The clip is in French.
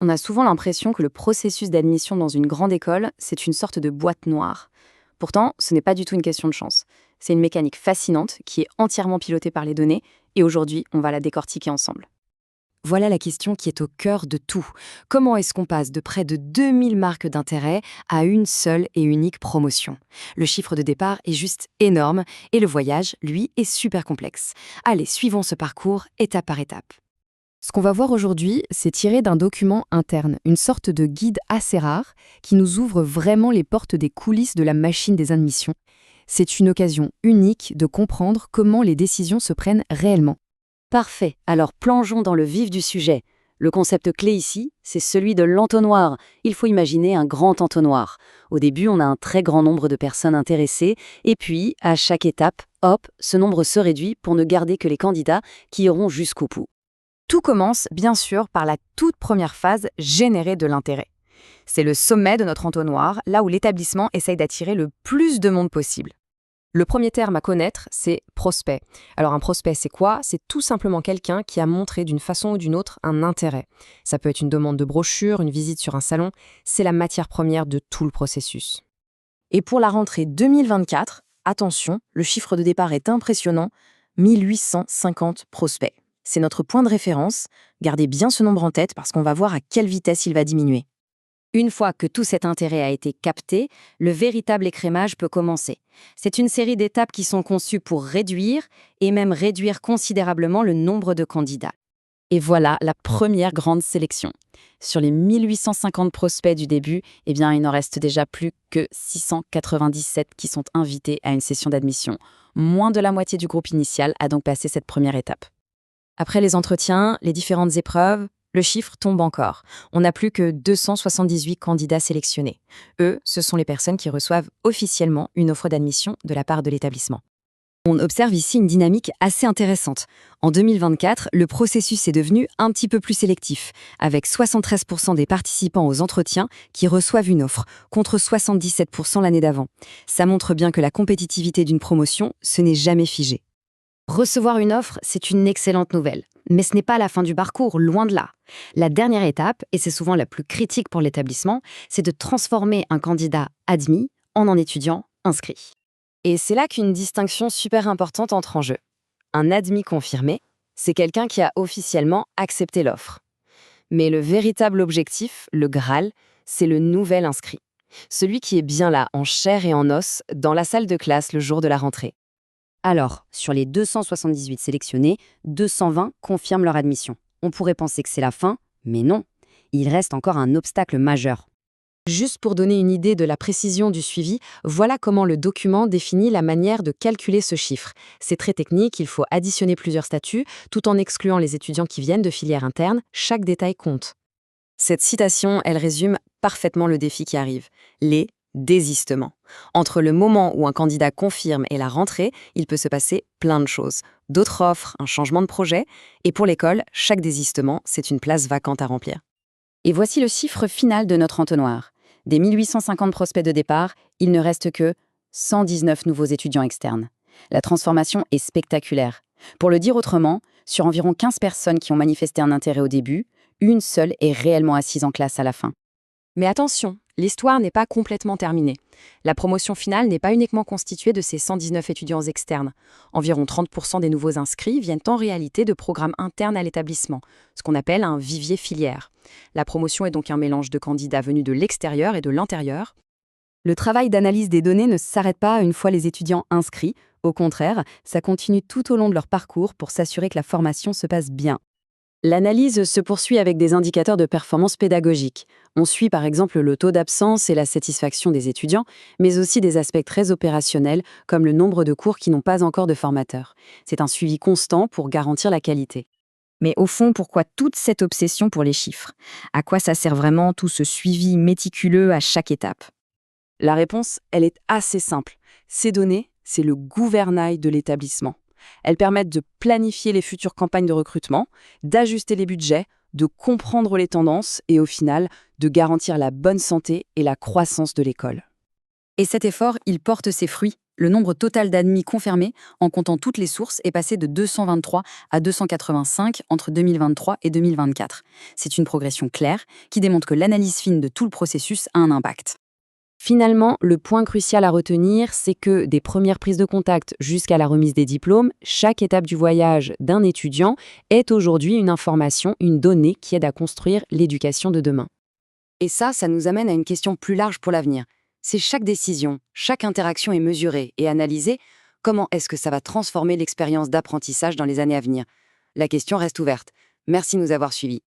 On a souvent l'impression que le processus d'admission dans une grande école, c'est une sorte de boîte noire. Pourtant, ce n'est pas du tout une question de chance. C'est une mécanique fascinante qui est entièrement pilotée par les données, et aujourd'hui, on va la décortiquer ensemble. Voilà la question qui est au cœur de tout. Comment est-ce qu'on passe de près de 2000 marques d'intérêt à une seule et unique promotion? Le chiffre de départ est juste énorme et le voyage, lui, est super complexe. Allez, suivons ce parcours étape par étape. Ce qu'on va voir aujourd'hui, c'est tiré d'un document interne, une sorte de guide assez rare qui nous ouvre vraiment les portes des coulisses de la machine des admissions. C'est une occasion unique de comprendre comment les décisions se prennent réellement. Parfait, alors plongeons dans le vif du sujet. Le concept clé ici, c'est celui de l'entonnoir. Il faut imaginer un grand entonnoir. Au début, on a un très grand nombre de personnes intéressées, et puis, à chaque étape, hop, ce nombre se réduit pour ne garder que les candidats qui iront jusqu'au bout. Tout commence, bien sûr, par la toute première phase, générer de l'intérêt. C'est le sommet de notre entonnoir, là où l'établissement essaye d'attirer le plus de monde possible. Le premier terme à connaître, c'est prospect. Alors un prospect, c'est quoi? C'est tout simplement quelqu'un qui a montré d'une façon ou d'une autre un intérêt. Ça peut être une demande de brochure, une visite sur un salon, c'est la matière première de tout le processus. Et pour la rentrée 2024, attention, le chiffre de départ est impressionnant, 1850 prospects. C'est notre point de référence, gardez bien ce nombre en tête parce qu'on va voir à quelle vitesse il va diminuer. Une fois que tout cet intérêt a été capté, le véritable écrémage peut commencer. C'est une série d'étapes qui sont conçues pour réduire, et même réduire considérablement le nombre de candidats. Et voilà la première grande sélection. Sur les 1850 prospects du début, il n'en reste déjà plus que 697 qui sont invités à une session d'admission. Moins de la moitié du groupe initial a donc passé cette première étape. Après les entretiens, les différentes épreuves, le chiffre tombe encore. On n'a plus que 278 candidats sélectionnés. Eux, ce sont les personnes qui reçoivent officiellement une offre d'admission de la part de l'établissement. On observe ici une dynamique assez intéressante. En 2024, le processus est devenu un petit peu plus sélectif, avec 73% des participants aux entretiens qui reçoivent une offre, contre 77% l'année d'avant. Ça montre bien que la compétitivité d'une promotion, ce n'est jamais figé. Recevoir une offre, c'est une excellente nouvelle. Mais ce n'est pas la fin du parcours, loin de là. La dernière étape, et c'est souvent la plus critique pour l'établissement, c'est de transformer un candidat admis en un étudiant inscrit. Et c'est là qu'une distinction super importante entre en jeu. Un admis confirmé, c'est quelqu'un qui a officiellement accepté l'offre. Mais le véritable objectif, le Graal, c'est le nouvel inscrit. Celui qui est bien là, en chair et en os, dans la salle de classe le jour de la rentrée. Alors, sur les 278 sélectionnés, 220 confirment leur admission. On pourrait penser que c'est la fin, mais non. Il reste encore un obstacle majeur. Juste pour donner une idée de la précision du suivi, voilà comment le document définit la manière de calculer ce chiffre. C'est très technique, il faut additionner plusieurs statuts, tout en excluant les étudiants qui viennent de filières internes. Chaque détail compte. Cette citation, elle résume parfaitement le défi qui arrive. Les désistements. Entre le moment où un candidat confirme et la rentrée, il peut se passer plein de choses. D'autres offres, un changement de projet. Et pour l'école, chaque désistement, c'est une place vacante à remplir. Et voici le chiffre final de notre entonnoir. Des 1850 prospects de départ, il ne reste que 119 nouveaux étudiants externes. La transformation est spectaculaire. Pour le dire autrement, sur environ 15 personnes qui ont manifesté un intérêt au début, une seule est réellement assise en classe à la fin. Mais attention, l'histoire n'est pas complètement terminée. La promotion finale n'est pas uniquement constituée de ces 119 étudiants externes. Environ 30% des nouveaux inscrits viennent en réalité de programmes internes à l'établissement, ce qu'on appelle un vivier filière. La promotion est donc un mélange de candidats venus de l'extérieur et de l'intérieur. Le travail d'analyse des données ne s'arrête pas une fois les étudiants inscrits. Au contraire, ça continue tout au long de leur parcours pour s'assurer que la formation se passe bien. L'analyse se poursuit avec des indicateurs de performance pédagogique. On suit par exemple le taux d'absence et la satisfaction des étudiants, mais aussi des aspects très opérationnels comme le nombre de cours qui n'ont pas encore de formateur. C'est un suivi constant pour garantir la qualité. Mais au fond, pourquoi toute cette obsession pour les chiffres? À quoi ça sert vraiment tout ce suivi méticuleux à chaque étape? La réponse, elle est assez simple. Ces données, c'est le gouvernail de l'établissement. Elles permettent de planifier les futures campagnes de recrutement, d'ajuster les budgets, de comprendre les tendances et au final, de garantir la bonne santé et la croissance de l'école. Et cet effort, il porte ses fruits. Le nombre total d'admis confirmés, en comptant toutes les sources, est passé de 223 à 285 entre 2023 et 2024. C'est une progression claire qui démontre que l'analyse fine de tout le processus a un impact. Finalement, le point crucial à retenir, c'est que des premières prises de contact jusqu'à la remise des diplômes, chaque étape du voyage d'un étudiant est aujourd'hui une information, une donnée qui aide à construire l'éducation de demain. Et ça nous amène à une question plus large pour l'avenir. Si chaque décision, chaque interaction est mesurée et analysée, comment est-ce que ça va transformer l'expérience d'apprentissage dans les années à venir? La question reste ouverte. Merci de nous avoir suivis.